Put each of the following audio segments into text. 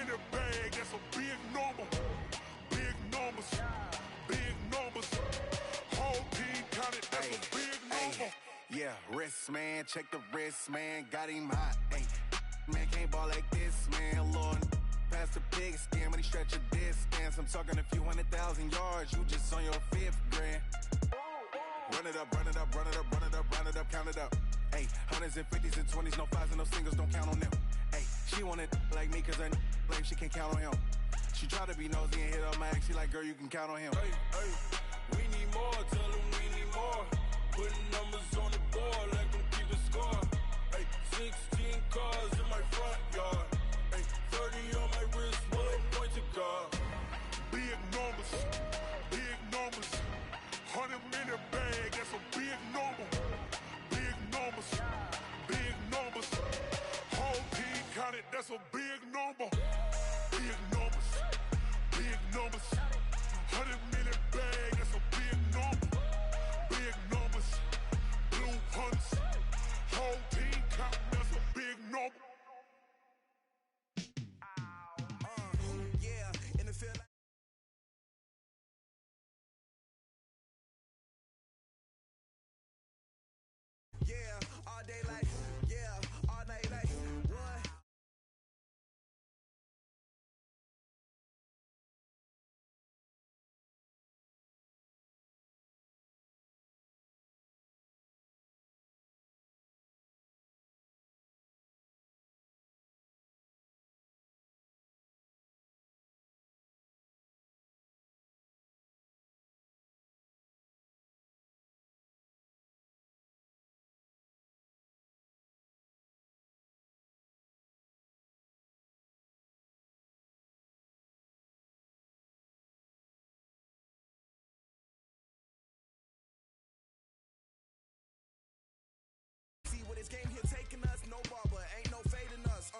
the bag, that's a big number. Big numbers, big numbers. Whole team counted, that's a big number. Yeah, wrist, man, check the wrist, man, got him hot. Ay, man, can't ball like this, man, Lord. Past the pig skin when he stretch a distance. I'm talking a few 100,000 yards, you just on your 5th grand. Run it up, run it up, run it up, run it up, run it up, count it up. Ay, hundreds and 50s and 20s, no 5s and no singles, don't count on them. Ay, she wanted like me cause her like she can't count on him. She tried to be nosy and hit up my ex, she like, girl, you can count on him. Hey, hey, we need more, tell them we need more. Putting numbers on the board, like them keep a score. Hey, 16 cars in my front yard. Hey, 30 on my wrist, one point to guard. Big numbers, big numbers. 100 in the bag, that's a big number. Big numbers, big numbers. Whole team counted, that's a big number. Big numbers, big numbers. 100 in the bag, that's a big number. Big numbers, blue hunts. Whole team counting, that's a big number. Yeah, in the field. Yeah, all day like, yeah, all night like, what? See where this game here taking us, no barber, ain't no fading us.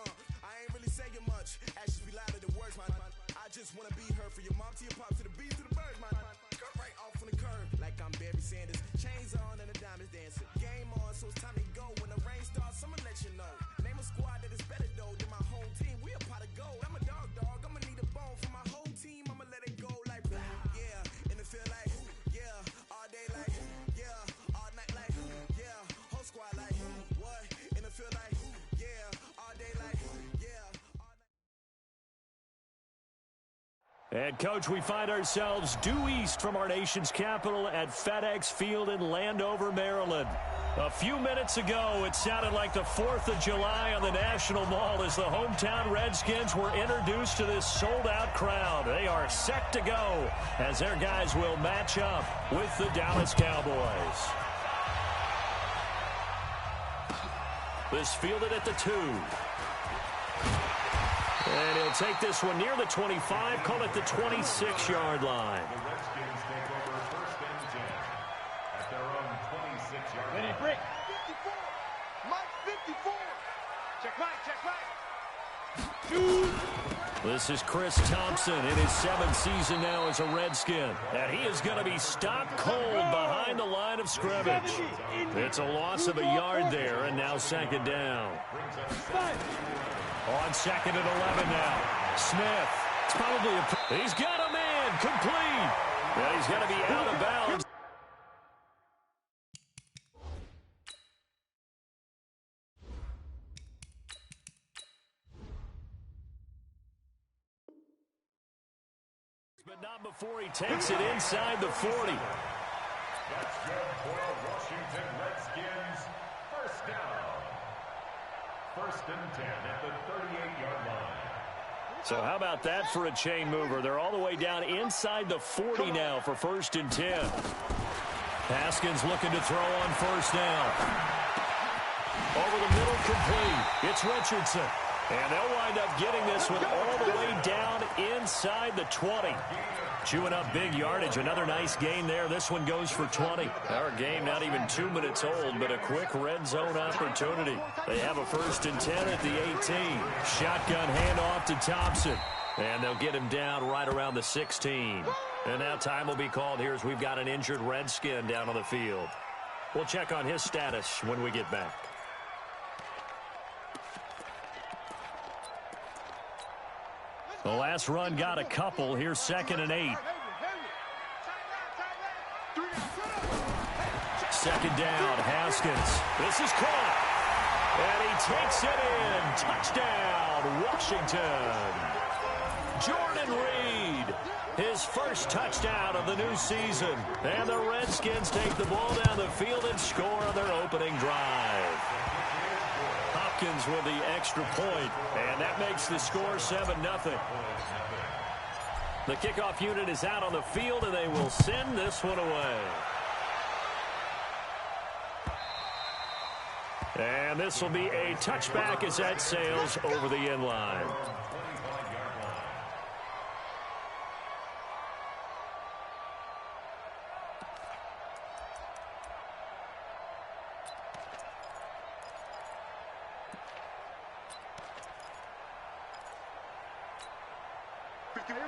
I ain't really saying much. Actions be louder than words, man. I just wanna be her, for your mom to your pop, to the bees, to the birds, man. Cut right off on the curb, like I'm Barry Sanders. Chains on and the diamonds dancing. Game on, so it's time to go. When the rain starts, I'ma let you know. Name a squad that is better though than my home team. We a pot of gold. I'm a dog, I'ma need a bone for my whole team. I'ma let it go like, yeah, in the field like, yeah, all day like, yeah, all night like, yeah, whole squad like, what? In the field like, yeah, all day like, yeah, all night. And, Coach, we find ourselves due east from our nation's capital at FedEx Field in Landover, Maryland. A few minutes ago, it sounded like the 4th of July on the National Mall as the hometown Redskins were introduced to this sold-out crowd. They are set to go as their guys will match up with the Dallas Cowboys. This fielded at the 2. And he'll take this one near the 25, call it the 26-yard line. The Redskins take over 1st and 10 at their own 26-yard line. Ready, break. 54. Mike, 54. Check right. This is Chris Thompson in his 7th season now as a Redskin. And he is going to be stopped cold behind the line of scrimmage. It's a loss of a yard there, and now 2nd down. On 2nd and 11 now. Smith. It's probably he's got a man complete. And he's going to be out of bounds. But not before he takes it inside the 40. That's good for Washington Redskins. 1st down. 1st and 10 at the 38-yard line. So how about that for a chain mover? They're all the way down inside the 40 now for 1st and 10. Haskins looking to throw on 1st down. Over the middle, complete. It's Richardson. And they'll wind up getting this one all the way down inside the 20. Chewing up big yardage. Another nice gain there. This one goes for 20. Our game not even 2 minutes old, but a quick red zone opportunity. They have a 1st and 10 at the 18. Shotgun handoff to Thompson. And they'll get him down right around the 16. And now time will be called here as we've got an injured Redskin down on the field. We'll check on his status when we get back. The last run got a couple. Here's 2nd and 8. 2nd down, Haskins. This is caught. And he takes it in. Touchdown, Washington. Jordan Reed, his first touchdown of the new season. And the Redskins take the ball down the field and score on their opening drive. Hopkins with the extra point, and that makes the score 7-0. The kickoff unit is out on the field, and they will send this one away. And this will be a touchback as that sails over the end line.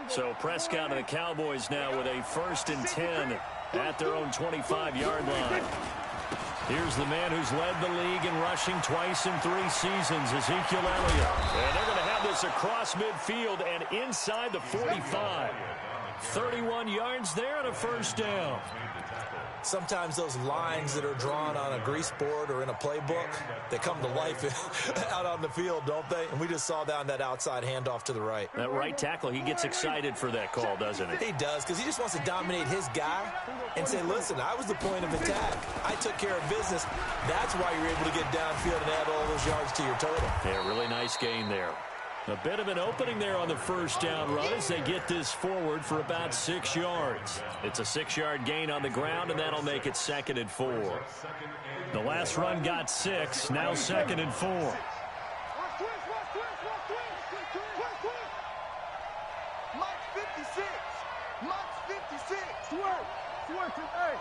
So Prescott and the Cowboys now with a 1st and 10 at their own 25-yard line. Here's the man who's led the league in rushing twice in 3 seasons, Ezekiel Elliott. And they're going to have this across midfield and inside the 45. 31 yards there and a 1st down. Sometimes those lines that are drawn on a grease board or in a playbook, they come to life out on the field, don't they? And we just saw down that outside handoff to the right. That right tackle, he gets excited for that call, doesn't he? He does, because he just wants to dominate his guy and say, listen, I was the point of attack. I took care of business. That's why you're able to get downfield and add all those yards to your total. Yeah, really nice gain there. A bit of an opening there on the 1st down run as they get this forward for about 6 yards. It's a 6-yard gain on the ground, and that'll make it 2nd and 4. The last run got 6, now 2nd and 4. Mike 56. Mike 56. Swear to hey.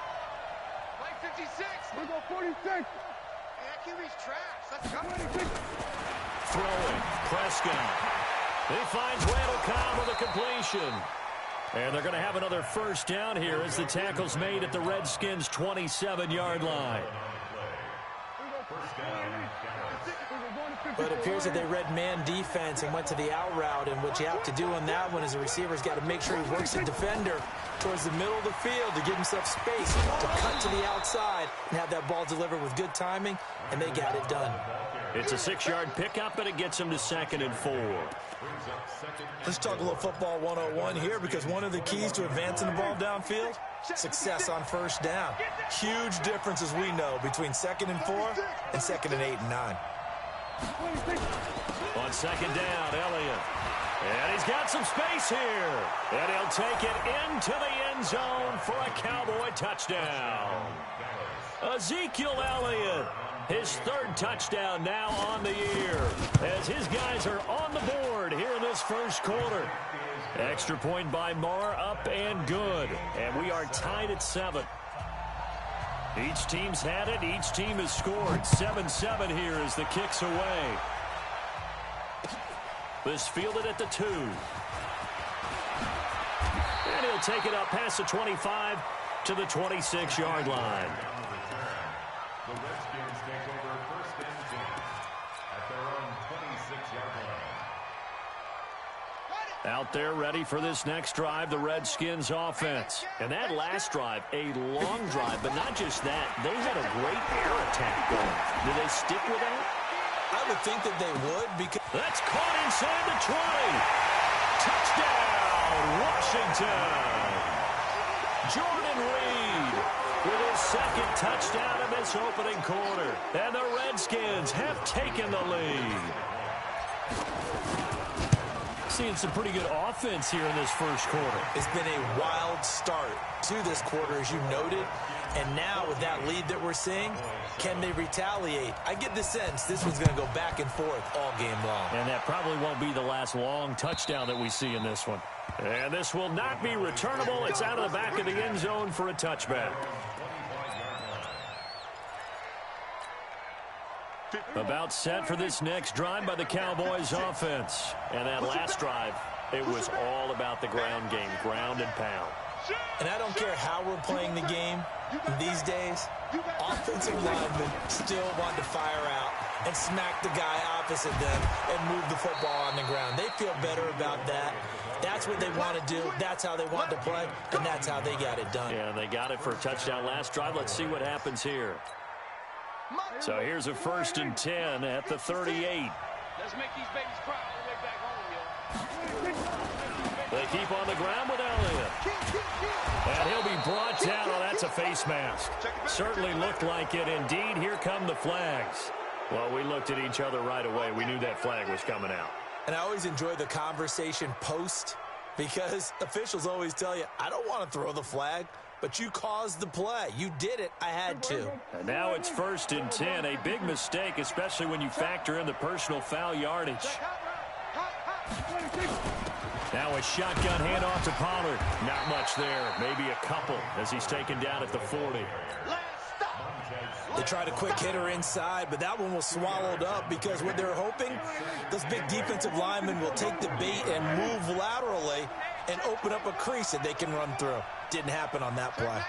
Mike 56. We go 46. Hey, that QB's trash. Let's go. Throwing, Prescott. He finds Randall Cobb with a completion. And they're going to have another 1st down here as the tackle's made at the Redskins' 27-yard line. But it appears that they read man defense and went to the out route, and what you have to do on that one is the receiver's got to make sure he works the defender towards the middle of the field to give himself space to cut to the outside and have that ball delivered with good timing, and they got it done. It's a 6-yard pickup, and it gets him to 2nd and 4. Let's talk a little football 101 here, because one of the keys to advancing the ball downfield, success on 1st down. Huge difference, as we know, between 2nd and 4 and 2nd and 8 and 9. On 2nd down, Elliott. And he's got some space here. And he'll take it into the end zone for a Cowboy touchdown. Ezekiel Elliott, his 3rd touchdown now on the year, as his guys are on the board here in this 1st quarter. Extra point by Marr, up and good. And we are tied at 7. Each team's had it. Each team has scored. 7-7 here as the kick's away. This fielded at the 2. And he'll take it up past the 25 to the 26-yard line. The Redskins take over 1st and 10 at their own 26-yard line. Out there ready for this next drive, the Redskins offense. And that last drive, a long drive, but not just that. They had a great air attack going. Do they stick with that? I would think that they would, because that's caught inside the 20. Touchdown, Washington. Jordan Reed with his 2nd touchdown of this opening quarter. And the Redskins have taken the lead. Seeing some pretty good offense here in this 1st quarter. It's been a wild start to this quarter, as you noted. And now with that lead that we're seeing, can they retaliate? I get the sense this one's going to go back and forth all game long. And that probably won't be the last long touchdown that we see in this one. And this will not be returnable. It's out of the back of the end zone for a touchback. About set for this next drive by the Cowboys offense. And that last drive, it was all about the ground game, ground and pound. And I don't care how we're playing the game these days, offensive linemen still want to fire out and smack the guy opposite them and move the football on the ground. They feel better about that. That's what they want to do. That's how they want to play, and that's how they got it done. Yeah, they got it for a touchdown last drive. Let's see what happens here. So here's a 1st and 10 at the 38. Let's make these babies cry all the way back home, yo. They keep on the ground with Elliott. And he'll be brought down. Oh, that's a face mask. Certainly looked like it. Indeed, here come the flags. Well, we looked at each other right away. We knew that flag was coming out. And I always enjoy the conversation post because officials always tell you, I don't want to throw the flag, but you caused the play. You did it. I had to. And now it's 1st and 10. A big mistake, especially when you factor in the personal foul yardage. Now a shotgun handoff to Pollard. Not much there. Maybe a couple as he's taken down at the 40. They tried a quick hitter inside, but that one was swallowed up because what they're hoping, those big defensive linemen will take the bait and move laterally and open up a crease that they can run through. Didn't happen on that play.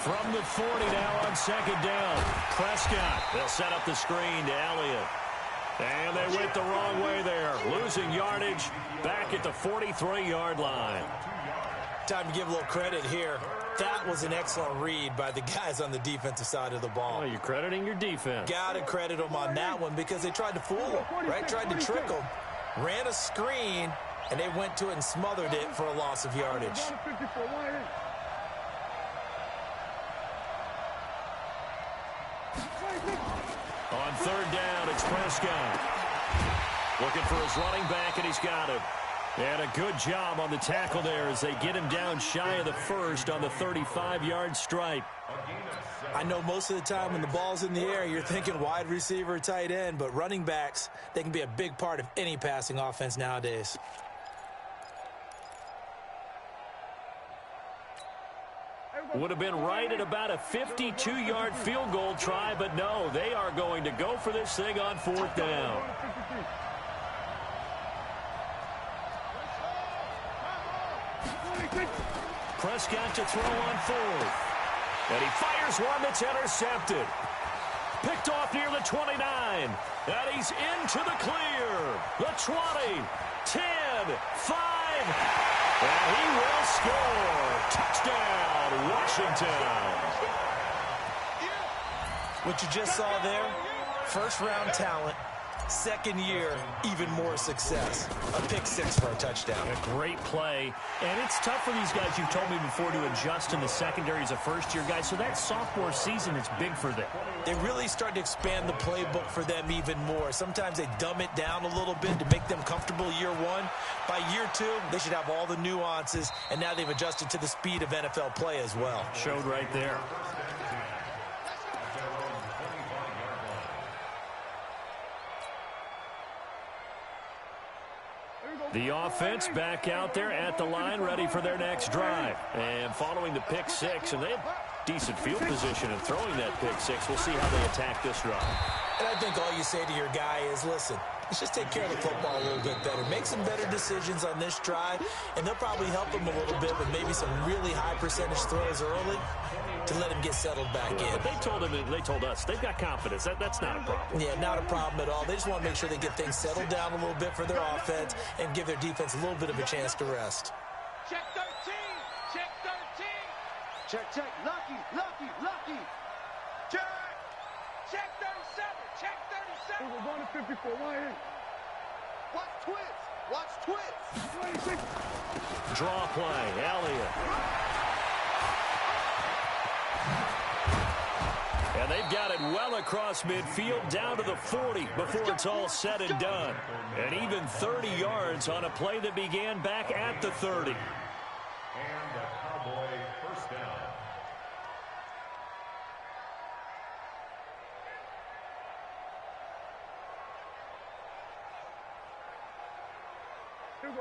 From the 40 now on 2nd down. Prescott. They'll set up the screen to Elliott. And they went the wrong way there. Losing yardage back at the 43-yard line. Time to give a little credit here. That was an excellent read by the guys on the defensive side of the ball. Well, you're crediting your defense. Got to credit them on that one because they tried to fool them, right? Tried to trick them. Ran a screen, and they went to it and smothered it for a loss of yardage. On 3rd down, it's Prescott. Looking for his running back, and he's got him. And a good job on the tackle there as they get him down shy of the 1st on the 35-yard stripe. I know most of the time when the ball's in the air, you're thinking wide receiver, tight end, but running backs, they can be a big part of any passing offense nowadays. Would have been right at about a 52-yard field goal try, but no, they are going to go for this thing on 4th down. Prescott to throw on 4th. And he fires one that's intercepted. Picked off near the 29. And he's into the clear. The 20, 10, 5. And he will score. Touchdown, Washington. What you just saw there, first-round talent. 2nd year, even more success. A pick 6 for a touchdown. A great play. And it's tough for these guys, you've told me before, to adjust in the secondary as a first-year guy. So that sophomore season is big for them. They really start to expand the playbook for them even more. Sometimes they dumb it down a little bit to make them comfortable year 1. By year 2, they should have all the nuances, and now they've adjusted to the speed of NFL play as well. Showed right there. The offense back out there at the line, ready for their next drive. And following the pick 6, and they have decent field position in throwing that pick 6. We'll see how they attack this drive. And I think all you say to your guy is, listen, let's just take care of the football a little bit better. Make some better decisions on this drive, and they'll probably help him a little bit with maybe some really high percentage throws early to let him get settled back in. But they told us they've got confidence. That's not a problem. Yeah, not a problem at all. They just want to make sure they get things settled down a little bit for their offense and give their defense a little bit of a chance to rest. Check 13. Check 13. Check. Lucky. Check. Check 37. Check 37. We're going to 54. Why? Watch twist. Draw play. Elliott. And they've got it well across midfield down to the 40 before it's all said and done. And even 30 yards on a play that began back at the 30. And a Cowboy first down.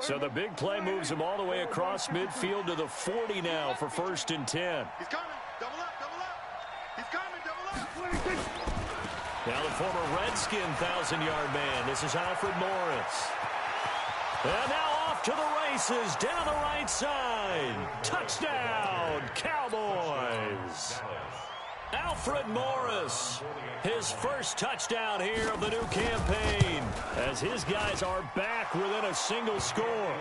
So the big play moves him all the way across midfield to the 40 now for 1st and 10. He's coming. Double up. He's coming. Double up. Now the former Redskin 1,000-yard man. This is Alfred Morris. And now off to the races down the right side. Touchdown, Cowboys. Alfred Morris, his first touchdown here of the new campaign, as his guys are back within a single score.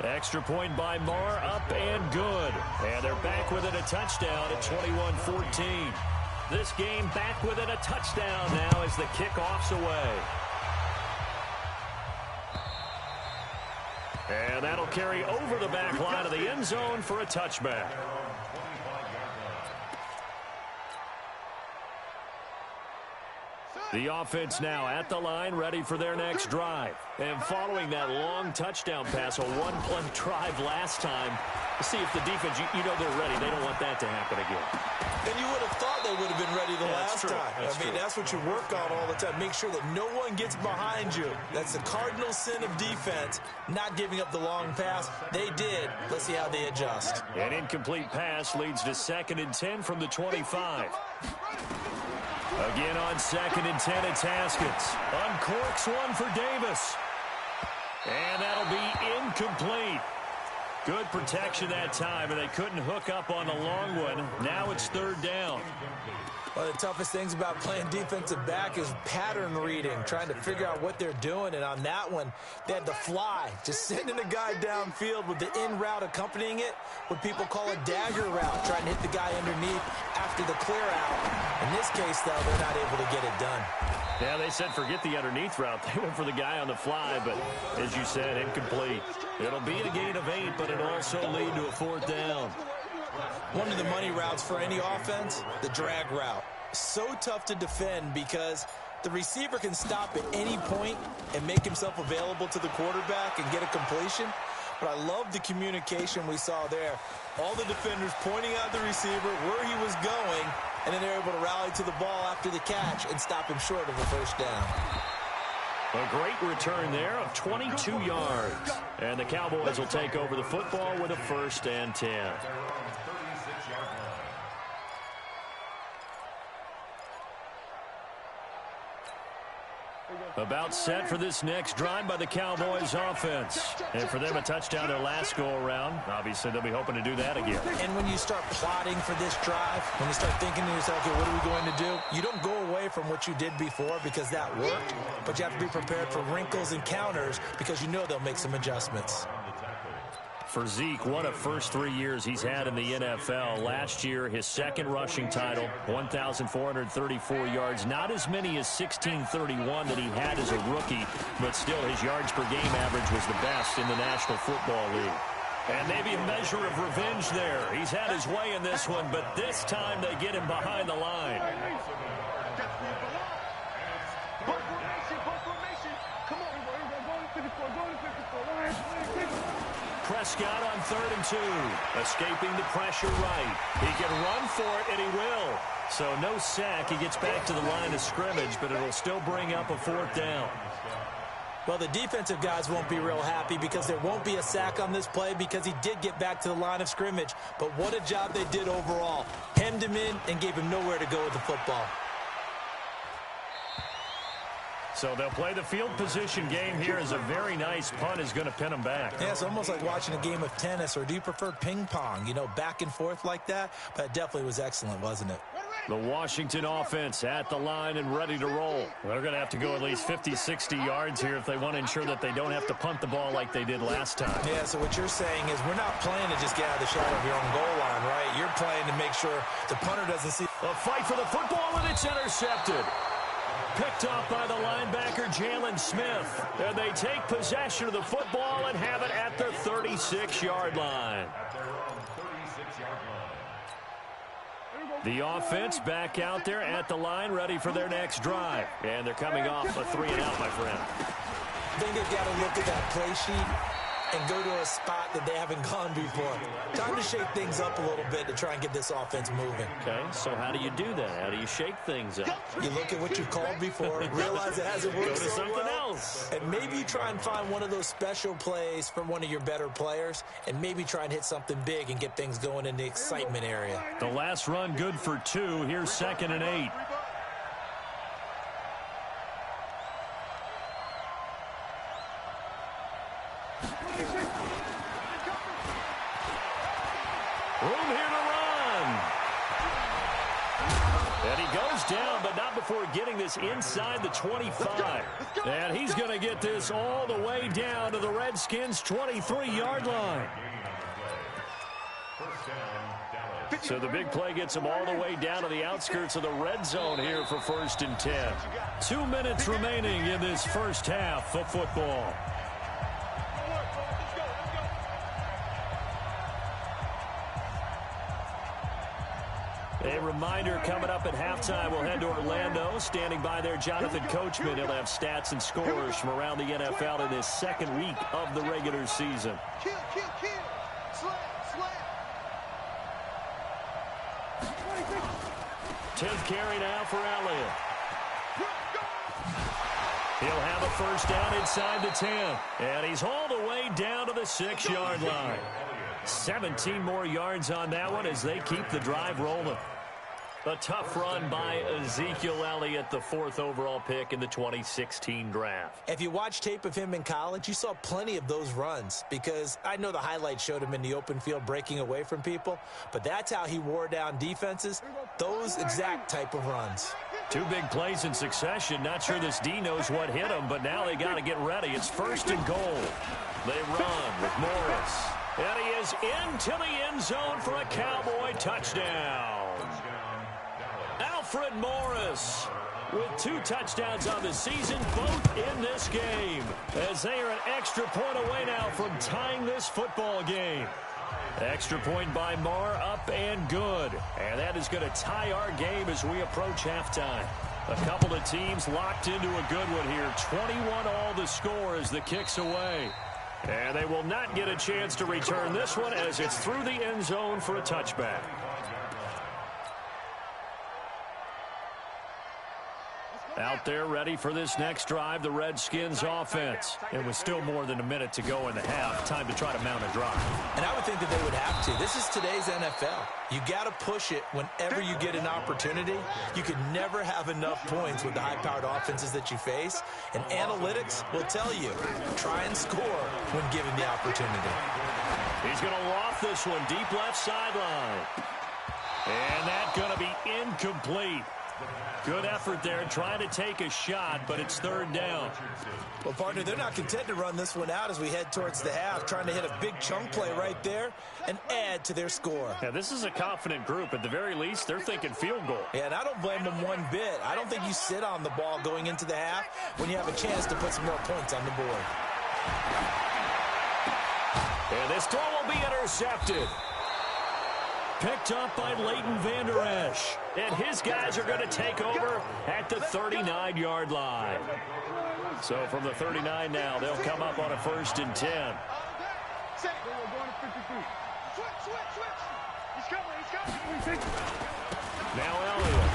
Extra point by Marr, up and good. And they're back within a touchdown at 21-14. This game back within a touchdown now as the kickoff's away. And that'll carry over the back line of the end zone for a touchback. The offense now at the line, ready for their next drive. And following that long touchdown pass, a one-play drive last time, see if the defense, you know they're ready. They don't want that to happen again. And you would have thought they would have been ready the last time. That's what you work on all the time. Make sure that no one gets behind you. That's the cardinal sin of defense, not giving up the long pass. They did. Let's see how they adjust. An incomplete pass leads to 2nd and 10 from the 25. Again on 2nd and 10, it's Haskins. Uncorks one for Davis. And that'll be incomplete. Good protection that time, and they couldn't hook up on the long one. Now it's 3rd down. One of the toughest things about playing defensive back is pattern reading, trying to figure out what they're doing. And on that one, they had to fly, just sending a guy downfield with the in route accompanying it, what people call a dagger route, trying to hit the guy underneath after the clear out. In this case, though, they're not able to get it done. Yeah, they said forget the underneath route. They went for the guy on the fly, but as you said, incomplete. It'll be a gain of 8, but it'll also lead to a 4th down. One of the money routes for any offense, the drag route. So tough to defend because the receiver can stop at any point and make himself available to the quarterback and get a completion. But I love the communication we saw there. All the defenders pointing out the receiver, where he was going, and then they're able to rally to the ball after the catch and stop him short of a 1st down. A great return there of 22 yards. And the Cowboys will take over the football with a 1st and 10. About set for this next drive by the Cowboys offense. And for them, a touchdown their last go-around. Obviously, they'll be hoping to do that again. And when you start plotting for this drive, when you start thinking to yourself, okay, what are we going to do? You don't go away from what you did before because that worked, but you have to be prepared for wrinkles and counters because you know they'll make some adjustments. For Zeke, what a first 3 years he's had in the NFL. Last year, his 2nd rushing title, 1,434 yards. Not as many as 1,631 that he had as a rookie, but still his yards per game average was the best in the National Football League. And maybe a measure of revenge there. He's had his way in this one, but this time they get him behind the line. Prescott on 3rd and 2, escaping the pressure right. He can run for it, and he will. So no sack. He gets back to the line of scrimmage, but it'll still bring up a 4th down. Well, the defensive guys won't be real happy because there won't be a sack on this play because he did get back to the line of scrimmage. But what a job they did overall. Hemmed him in and gave him nowhere to go with the football. So they'll play the field position game here as a very nice punt is going to pin them back. Yeah, it's almost like watching a game of tennis, or do you prefer ping pong, you know, back and forth like that? But it definitely was excellent, wasn't it? The Washington offense at the line and ready to roll. They're going to have to go at least 50, 60 yards here if they want to ensure that they don't have to punt the ball like they did last time. Yeah, so what you're saying is we're not playing to just get out of the shadow of your own goal line, right? You're playing to make sure the punter doesn't see. A fight for the football, and it's intercepted. Picked off by the linebacker, Jalen Smith. And they take possession of the football and have it at the 36-yard line. The offense back out there at the line, ready for their next drive. And they're coming off a 3-and-out, my friend. I think they've got to look at that play sheet and go to a spot that they haven't gone before. Time to shake things up a little bit to try and get this offense moving. Okay, so how do you do that? How do you shake things up? You look at what you've called before, realize it hasn't worked Go to so something well, else. and maybe you try and find one of those special plays from one of your better players, and maybe try and hit something big and get things going in the excitement area. The last run good for 2. Here's 2nd and 8. Room here to run. down, but not before getting this inside the 25. And he's going to get this all the way down to the Redskins' 23-yard line. So the big play gets him all the way down to the outskirts of the red zone here for 1st and 10. 2 minutes remaining in this first half of football. A reminder, coming up at halftime, we'll head to Orlando. Standing by there, Jonathan Coachman. He'll have stats and scores from around the NFL in this second week of the regular season. Kill. Slam. 10th carry now for Elliott. He'll have a first down inside the 10. And he's all the way down to the 6-yard line. 17 more yards on that one as they keep the drive rolling. A tough run by Ezekiel Elliott, the 4th overall pick in the 2016 draft. If you watch tape of him in college, you saw plenty of those runs, because I know the highlights showed him in the open field breaking away from people, but that's how he wore down defenses, those exact type of runs. 2 big plays in succession. Not sure this D knows what hit him, but now they got to get ready. It's 1st and goal. They run with Morris. And he is into the end zone for a Cowboy touchdown. Alfred Morris with 2 touchdowns on the season, both in this game, as they are an extra point away now from tying this football game. Extra point by Marr, up and good. And that is going to tie our game as we approach halftime. A couple of teams locked into a good one here. 21 all the score as the kick's away. And they will not get a chance to return this one as it's through the end zone for a touchback. Out there ready for this next drive, the Redskins offense. And with still more than a minute to go in the half, time to try to mount a drive. And I would think that they would have to. This is today's NFL. You got to push it whenever you get an opportunity. You could never have enough points with the high-powered offenses that you face. And analytics will tell you, try and score when given the opportunity. He's going to loft this one deep left sideline. And that's going to be incomplete. Good effort there, trying to take a shot, but it's 3rd down. Well, partner, they're not content to run this one out as we head towards the half, trying to hit a big chunk play right there and add to their score. Yeah, this is a confident group. At the very least, they're thinking field goal. Yeah, and I don't blame them one bit. I don't think you sit on the ball going into the half when you have a chance to put some more points on the board. And this throw will be intercepted. Picked up by Leighton Vander Esch. And his guys are going to take over at the 39-yard line. So from the 39 now, they'll come up on a 1st and 10. Now Elliott.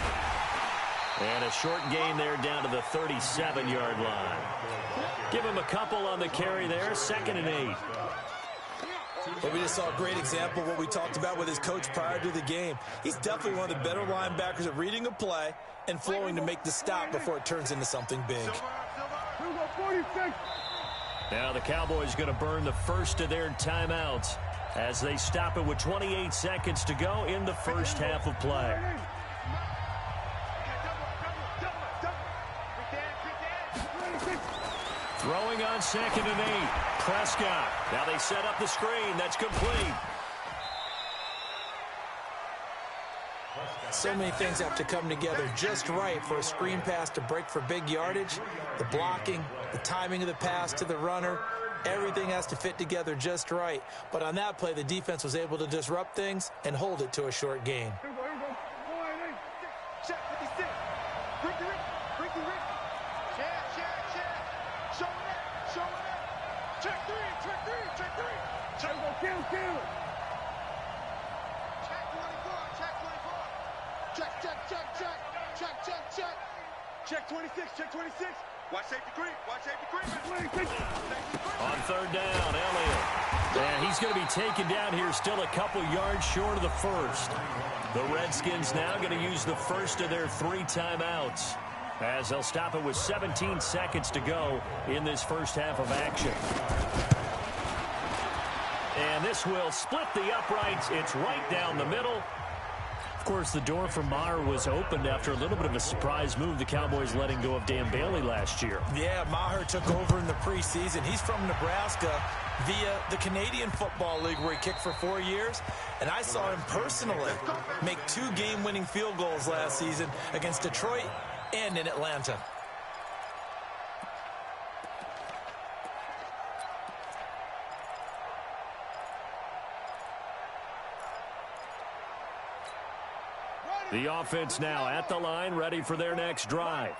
And a short gain there down to the 37-yard line. Give him a couple on the carry there, 2nd and 8. But we just saw a great example of what we talked about with his coach prior to the game. He's definitely one of the better linebackers at reading a play and flowing to make the stop before it turns into something big. Now the Cowboys going to burn the first of their timeouts as they stop it with 28 seconds to go in the first half of play. Throwing on 2nd and 8. Prescott. Now they set up the screen. That's complete. So many things have to come together just right for a screen pass to break for big yardage. The blocking, the timing of the pass to the runner, everything has to fit together just right. But on that play, the defense was able to disrupt things and hold it to a short gain. Check 26, check 26. Watch safety creep, watch safety creep. On 3rd down, Elliott. And he's going to be taken down here still a couple yards short of the 1st. The Redskins now going to use the 1st of their 3 timeouts as they'll stop it with 17 seconds to go in this first half of action. And this will split the uprights. It's right down the middle. Of course, the door for Maher was opened after a little bit of a surprise move, the Cowboys letting go of Dan Bailey last year. Yeah, Maher took over in the preseason. He's from Nebraska via the Canadian Football League, where he kicked for 4 years. And I saw him personally make 2 game-winning field goals last season against Detroit and in Atlanta. The offense now at the line, ready for their next drive.